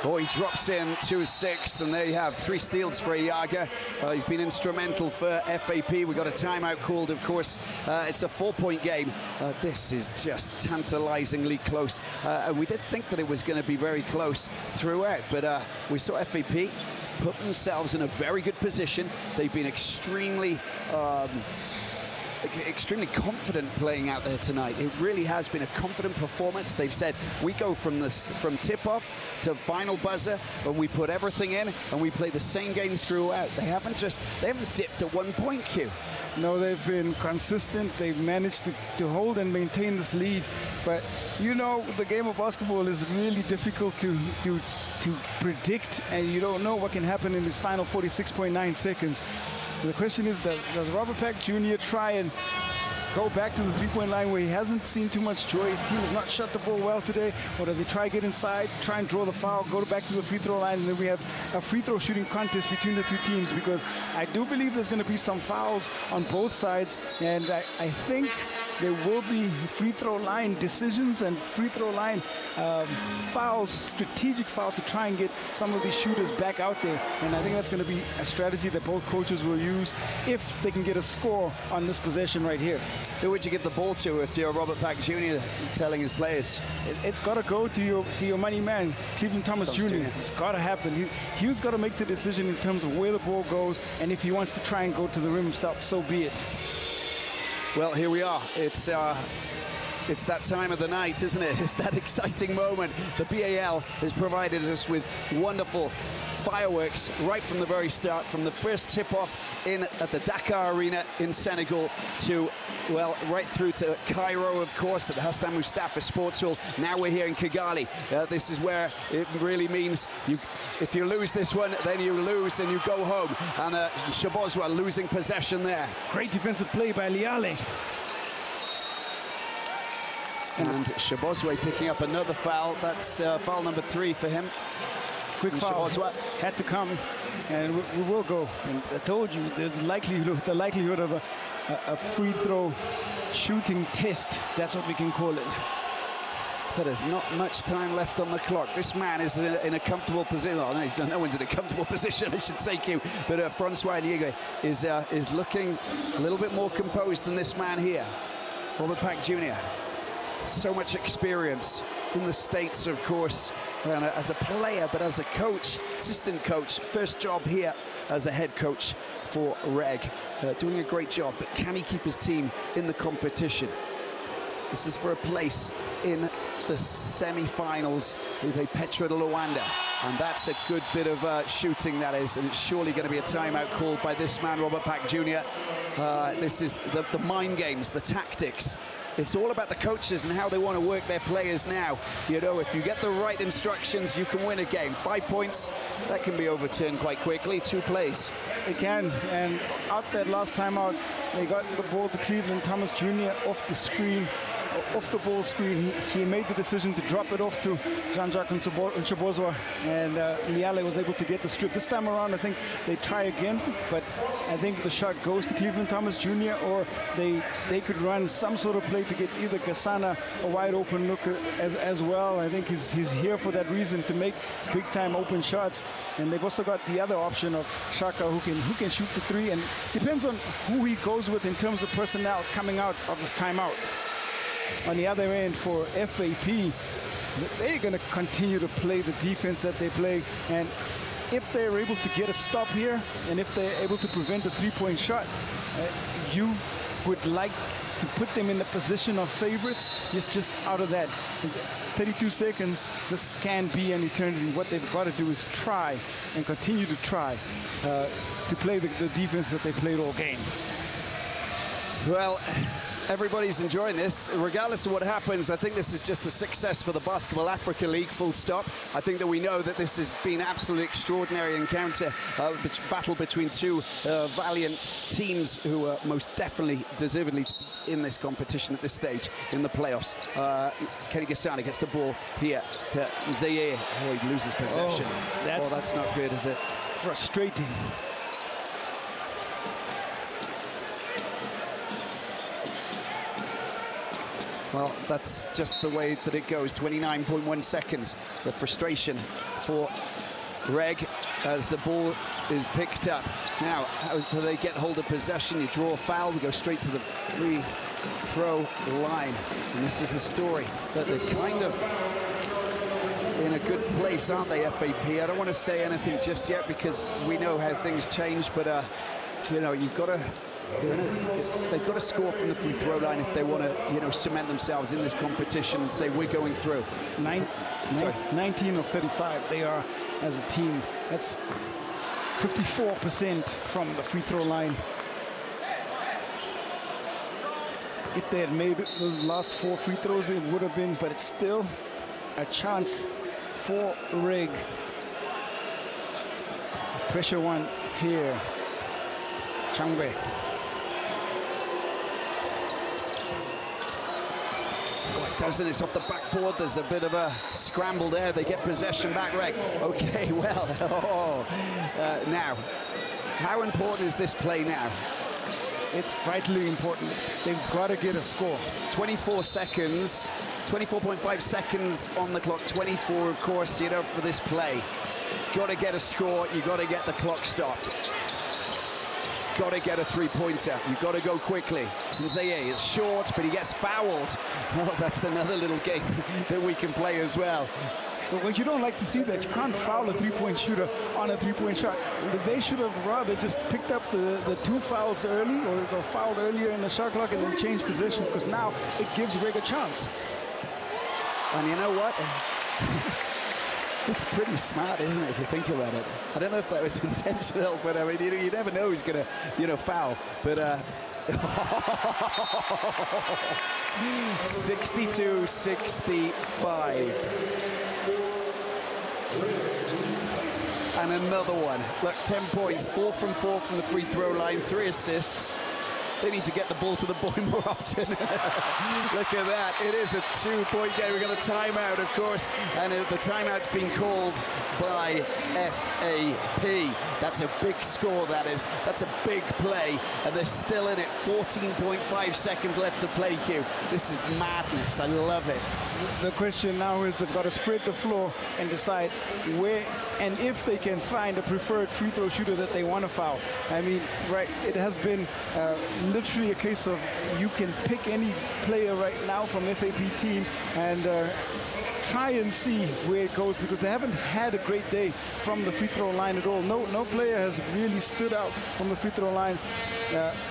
A: Oh, he drops in 2-6, and there you have 3 steals for Iaga. He's been instrumental for FAP. We got a timeout called, of course. It's a 4-point game. This is just tantalizingly close. And we did think that it was going to be very close throughout, but we saw FAP put themselves in a very good position. They've been extremely confident playing out there tonight. It really has been a confident performance. They've said we go from tip-off to final buzzer, and we put everything in, and we play the same game throughout. They haven't dipped at 1 point, Q.
B: No, they've been consistent. They've managed to hold and maintain this lead. But you know, the game of basketball is really difficult to predict, and you don't know what can happen in this final 46.9 seconds. The question is, does Robert Pack Jr. try and go back to the three-point line where he hasn't seen too much joy? His team has not shot the ball well today. Or does he try to get inside, try and draw the foul, go back to the free throw line, and then we have a free throw shooting contest between the two teams? Because I do believe there's going to be some fouls on both sides, and I think there will be free throw line decisions and free throw line fouls, strategic fouls, to try and get some of these shooters back out there. And I think that's going to be a strategy that both coaches will use if they can get a score on this possession right here.
A: Who would you give the ball to if you're Robert Pack Jr. telling his players?
B: It's got to go to your money man, Cleveland Thomas Jr. It's got to happen. He's got to make the decision in terms of where the ball goes, and if he wants to try and go to the rim himself, so be it.
A: Well, here we are. It's that time of the night, isn't it? It's that exciting moment. The BAL has provided us with wonderful fireworks right from the very start, from the first tip-off in at the Dakar Arena in Senegal to, well, right through to Cairo, of course, at the Hassan Mustafa Sports Hall. Now we're here in Kigali. This is where it really means if you lose this one, then you lose and you go home. And Shabozwa losing possession there.
B: Great defensive play by Liale.
A: And Shabozwa picking up another foul. That's foul number 3 for him.
B: Quick foul had to come, and we will go. And I told you, there's the likelihood of a free throw shooting test. That's what we can call it.
A: But there's not much time left on the clock. This man is in a comfortable position. Oh, no one's in a comfortable position, I should say, Q. But Francois Liege is looking a little bit more composed than this man here, Robert Pack Jr. So much experience in the States, of course, and as a player, but as a coach, assistant coach, first job here as a head coach for Reg. Doing a great job, but can he keep his team in the competition? This is for a place in the semi-finals. We play Petra de Luanda, and that's a good bit of shooting, that is, and it's surely going to be a timeout called by this man, Robert Pack Jr. This is the mind games, the tactics. It's all about the coaches and how they want to work their players now. You know, if you get the right instructions, you can win a game. 5 points, that can be overturned quite quickly. 2 plays.
B: It can, and out that last time out, they got the ball to Cleveland Thomas Jr. off the screen. Off the ball screen, he made the decision to drop it off to Jean-Jacques Nshabozwa, and Liale was able to get the strip. This time around, I think they try again, but I think the shot goes to Cleveland Thomas Jr., or they could run some sort of play to get either Gasana a wide open look as well. I think he's here for that reason, to make big-time open shots. And they've also got the other option of Shaka, who can shoot the 3, and depends on who he goes with in terms of personnel coming out of this timeout. On the other end, for FAP, they're going to continue to play the defense that they play. And if they're able to get a stop here, and if they're able to prevent a three-point shot, you would like to put them in the position of favorites. Just out of that 32 seconds, this can be an eternity. What they've got to do is try and continue to try to play the defense that they played all game.
A: Well, everybody's enjoying this. Regardless of what happens, I think this is just a success for the Basketball Africa League, full stop. I think that we know that this has been an absolutely extraordinary encounter, battle between 2 valiant teams who are most definitely, deservedly in this competition at this stage in the playoffs. Kenny Gasana gets the ball here to Zaire. Oh, he loses possession. That's not good, is it?
B: Frustrating.
A: Well, that's just the way that it goes. 29.1 seconds. The frustration for Reg as the ball is picked up. Now, how do they get hold of possession? You draw a foul, we go straight to the free throw line. And this is the story, that they're kind of in a good place, aren't they, FAP? I don't want to say anything just yet because we know how things change, but you know, you've got to, they've got to score from the free throw line if they want to, you know, cement themselves in this competition and say we're going through.
B: 19 of 35 they are as a team. That's 54% from the free throw line. If they had made those last 4 free throws, it would have been, but it's still a chance for Reg. Pressure one here. Changbe.
A: Doesn't it's off the backboard. There's a bit of a scramble there. They get possession back, Reg. Okay, well, now, how important is this play now?
B: It's vitally important. They've got to get a score.
A: 24 seconds, 24.5 seconds on the clock. 24, of course, you know, for this play. Got to get a score. You got to get the clock stopped. Got to get a three-pointer. You've got to go quickly. Nzeye is short, but he gets fouled. Well, that's another little game that we can play as well.
B: But what you don't like to see that you can't foul a three-point shooter on a three-point shot. They should have rather just picked up the 2 fouls early or fouled earlier in the shot clock and then changed position, because now it gives Reg a chance.
A: And you know what? It's pretty smart, isn't it, if you think about it? I don't know if that was intentional, but I mean, you never know who's going to, you know, foul. But 62-65. And another one. Look, 10 points, 4 from 4 from the free throw line, 3 assists. They need to get the ball to the boy more often. Look at that. It is a 2-point game. We've got a timeout, of course, and the timeout's been called by FAP. That's a big score, that is. That's a big play, and they're still in it. 14.5 seconds left to play, Hugh. This is madness. I love it.
B: The question now is they've got to spread the floor and decide where and if they can find a preferred free throw shooter that they want to foul. I mean, right, it has been literally a case of you can pick any player right now from FAP team and try and see where it goes, because they haven't had a great day from the free throw line at all. No player has really stood out from the free throw line.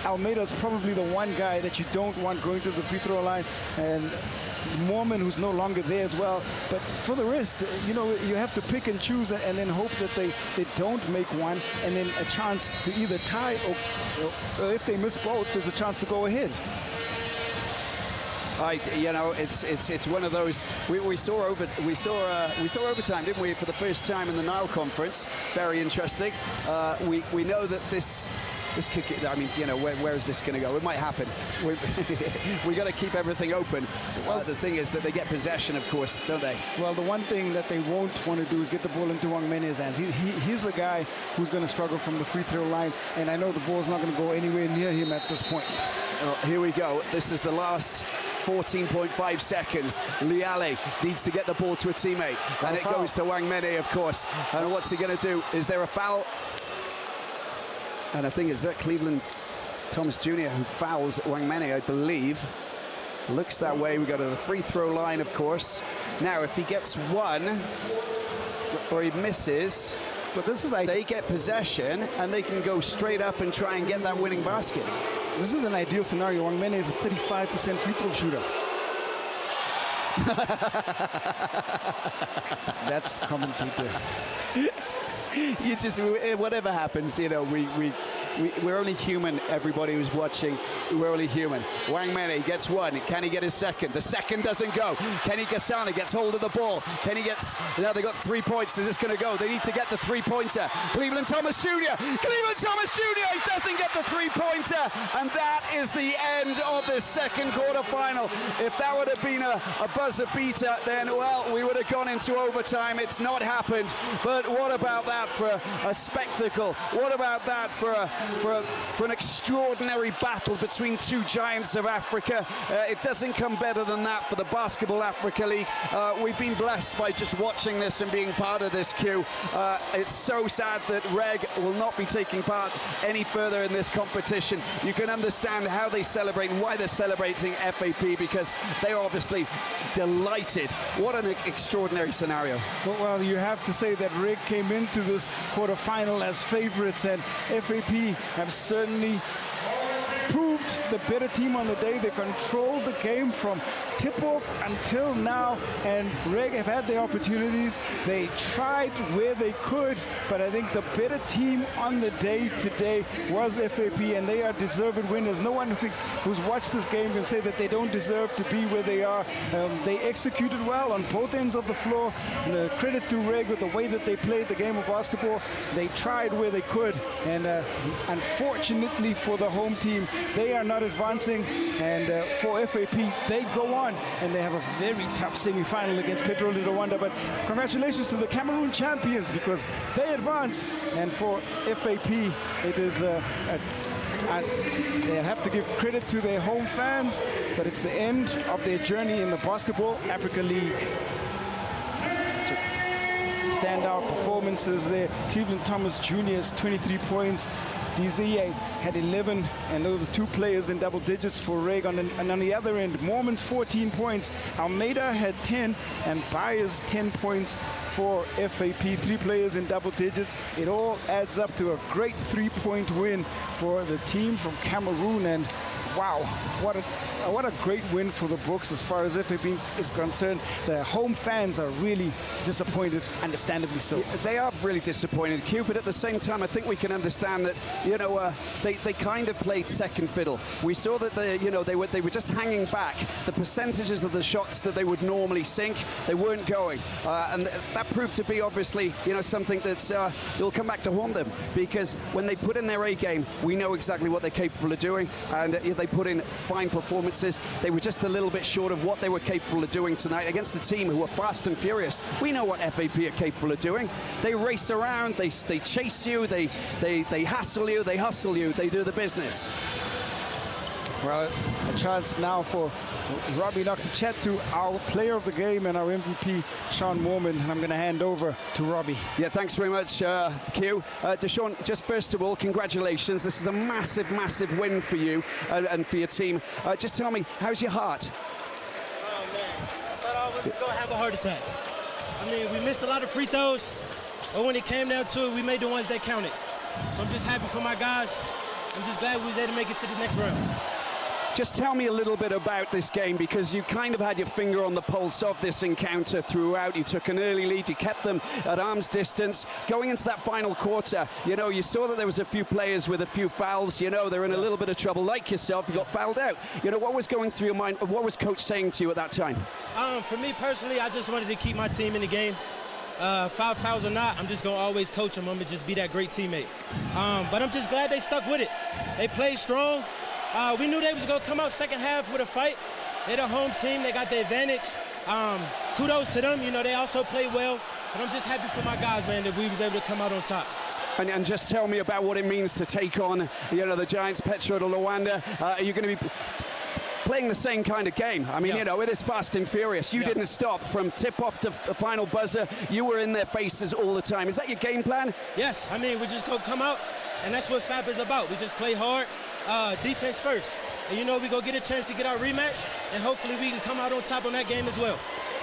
B: Almeida's probably the one guy that you don't want going to the free throw line, and Mormon, who's no longer there as well. But for the rest, you know, you have to pick and choose and then hope that they don't make one, and then a chance to either tie or if they miss both, there's a chance to go ahead.
A: You know, it's one of those. We saw overtime, didn't we, for the first time in the Nile Conference? Very interesting. We know that this could, I mean, you know, where is this going to go? It might happen. We got to keep everything open. Well, the thing is that they get possession, of course, don't they?
B: Well, the one thing that they won't want to do is get the ball into Wang Mene's hands. He's a guy who's going to struggle from the free throw line, and I know the ball's not going to go anywhere near him at this point.
A: Well, here we go. This is the last 14.5 seconds. Liale needs to get the ball to a teammate, and it goes to Wang Mene, of course. And what's he going to do? Is there a foul? And I think it's that Cleveland Thomas Jr. who fouls Wang Mene, I believe. Looks that way. We go to the free throw line, of course. Now, if he gets one or he misses,
B: but this is
A: they get possession and they can go straight up and try and get that winning basket.
B: This is an ideal scenario. Wang Mene is a 35% free throw shooter. That's commentator.
A: You just, whatever happens, you know, we're only human, everybody who's watching. We're only human. Wang Mene gets one. Can he get his second? The second doesn't go. Kenny Gasana gets hold of the ball. Kenny gets, now they got 3 points. Is this going to go? They need to get the three-pointer. Cleveland Thomas Jr. Cleveland Thomas Jr. He doesn't get the three-pointer. And that is the end of the second quarterfinal. If that would have been a buzzer beater, then, well, we would have gone into overtime. It's not happened. But what about that for a spectacle? What about that for an extraordinary battle between between two giants of Africa. It doesn't come better than that for the Basketball Africa League. We've been blessed by just watching this and being part of this, Q. It's so sad that Reg will not be taking part any further in this competition. You can understand how they celebrate and why they're celebrating FAP, because they are obviously delighted. What an extraordinary scenario.
B: Well, you have to say that Reg came into this quarterfinal as favorites, and FAP have certainly proved the better team on the day. They controlled the game from tip-off until now, and Reg have had their opportunities. They tried where they could, but I think the better team on the day today was FAP, and they are deserved winners. No one who's watched this game can say that they don't deserve to be where they are. They executed well on both ends of the floor. Credit to Reg with the way that they played the game of basketball. They tried where they could, and unfortunately for the home team, they are not advancing, and for FAP, they go on, and they have a very tough semi-final against Petro Rwanda. But congratulations to the Cameroon champions, because they advance, and for FAP, it is they have to give credit to their home fans, but it's the end of their journey in the Basketball Africa League. Standout performances there. Cleveland Thomas Jr.'s 23 points. DZA had 11, and those were two players in double digits for Reg. And on the other end, Mormon's 14 points. Almeida had 10, and Byers 10 points for FAP. Three players in double digits. It all adds up to a great three-point win for the team from Cameroon. And wow, what a great win for the books as far as FAP is concerned. The home fans are really disappointed, understandably so.
A: Yeah, they are really disappointed, Q, but at the same time, I think we can understand that, you know, they kind of played second fiddle. We saw that they were just hanging back. The percentages of the shots that they would normally sink, they weren't going, and that proved to be obviously, you know, something that's will come back to haunt them, because when they put in their A game, we know exactly what they're capable of doing, and they put in fine performances. They were just a little bit short of what they were capable of doing tonight against a team who were fast and furious. We know what FAP are capable of doing. They race around, they chase you, they hassle you, they hustle you, they do the business.
B: Well, a chance now for Robbie Knock to chat to our player of the game and our MVP, Sean Mormon, and I'm going to hand over to Robbie.
A: Yeah, thanks very much, Q. Deshaun, just first of all, congratulations. This is a massive, massive win for you and for your team. Just tell me, how's your heart?
C: Oh, man. I thought I was going to have a heart attack. I mean, we missed a lot of free throws, but when it came down to it, we made the ones that counted. So I'm just happy for my guys. I'm just glad we was able to make it to the next round.
A: Just tell me a little bit about this game, because you kind of had your finger on the pulse of this encounter throughout. You took an early lead, you kept them at arm's distance. Going into that final quarter, you know, you saw that there was a few players with a few fouls. You know, they're in a little bit of trouble. Like yourself, you got fouled out. You know, what was going through your mind? What was Coach saying to you at that time?
C: For me personally, I just wanted to keep my team in the game. Fouls or not, I'm just going to always coach them. I'm going to just be that great teammate. But I'm just glad they stuck with it. They played strong. We knew they was going to come out second half with a fight. They're the home team. They got the advantage. Kudos to them. You know, they also played well. But I'm just happy for my guys, man, that we was able to come out on top.
A: And just tell me about what it means to take on, you know, the Giants, Petro Rwanda. Are you going to be playing the same kind of game? I mean, you know, it is fast and furious. You didn't stop from tip-off to the final buzzer. You were in their faces all the time. Is that your game plan?
C: Yes. I mean, we're just going to come out, and that's what FAP is about. We just play hard. Defense first. And you know, we're going to get a chance to get our rematch, and hopefully we can come out on top on that game as well.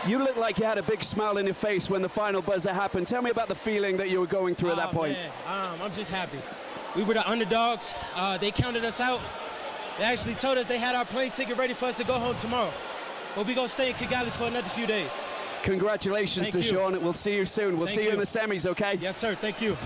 A: You look like you had a big smile in your face when the final buzzer happened. Tell me about the feeling that you were going through at that point.
C: Man. I'm just happy. We were the underdogs. They counted us out. They actually told us they had our plane ticket ready for us to go home tomorrow. But we're going to stay in Kigali for another few days.
A: Congratulations, Deshaun. We'll see you soon. We'll see you in the semis, okay?
C: Yes, sir. Thank you.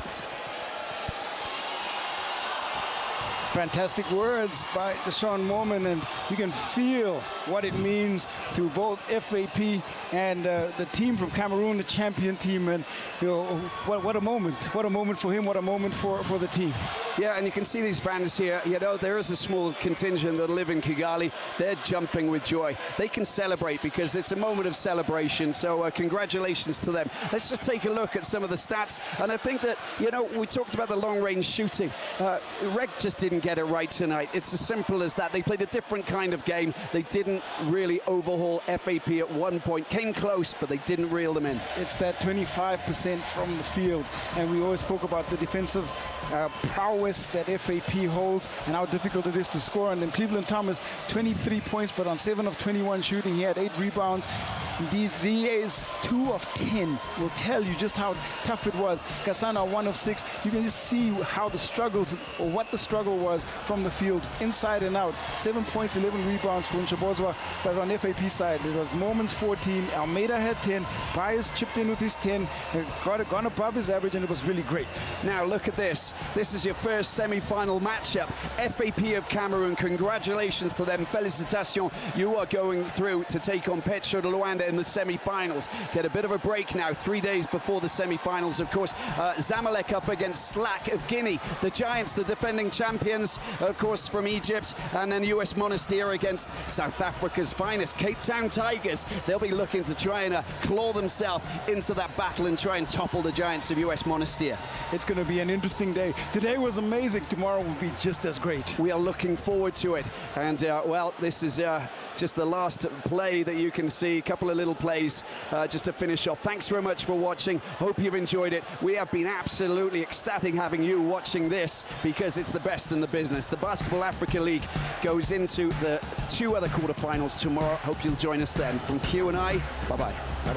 B: Fantastic words by Deshaun Mormon, and you can feel what it means to both FAP and the team from Cameroon, the champion team. And you know, what a moment! What a moment for him! What a moment for the team!
A: Yeah, and you can see these fans here. You know, there is a small contingent that live in Kigali. They're jumping with joy. They can celebrate because it's a moment of celebration. So congratulations to them. Let's just take a look at some of the stats. And I think that, you know, we talked about the long-range shooting. Reg just didn't didn't get it right tonight. It's as simple as that. They played a different kind of game. They didn't really overhaul FAP at one point. Came close, but they didn't reel them in.
B: It's that 25% from the field, and we always spoke about the defensive prowess that FAP holds and how difficult it is to score. And then Cleveland Thomas, 23 points, but on 7 of 21 shooting, he had 8 rebounds. These ZA's 2 of 10 will tell you just how tough it was. Kasana, 1 of 6. You can just see how the struggles, or what the struggle was from the field, inside and out. 7 points, 11 rebounds for Nchabozwa. But on FAP side, it was Moments 14, Almeida had 10, Bias chipped in with his 10, gone above his average, and it was really great.
A: Now look at this. This is your first semi-final matchup. FAP of Cameroon, congratulations to them. Félicitations. You are going through to take on Petro de Luanda in the semi-finals. Get a bit of a break now, 3 days before the semi-finals. Of course, Zamalek up against Slack of Guinea. The Giants, the defending champions, of course, from Egypt. And then US Monastir against South Africa's finest, Cape Town Tigers. They'll be looking to try and claw themselves into that battle and try and topple the Giants of US Monastir.
B: It's going to be an interesting day. Today was amazing. Tomorrow will be just as great.
A: We are looking forward to it. And, well, this is just the last play that you can see. A couple of little plays just to finish off. Thanks very much for watching. Hope you've enjoyed it. We have been absolutely ecstatic having you watching this because it's the best in the business. The Basketball Africa League goes into the 2 other quarterfinals tomorrow. Hope you'll join us then. From Q&I, bye-bye.
B: Bye-bye.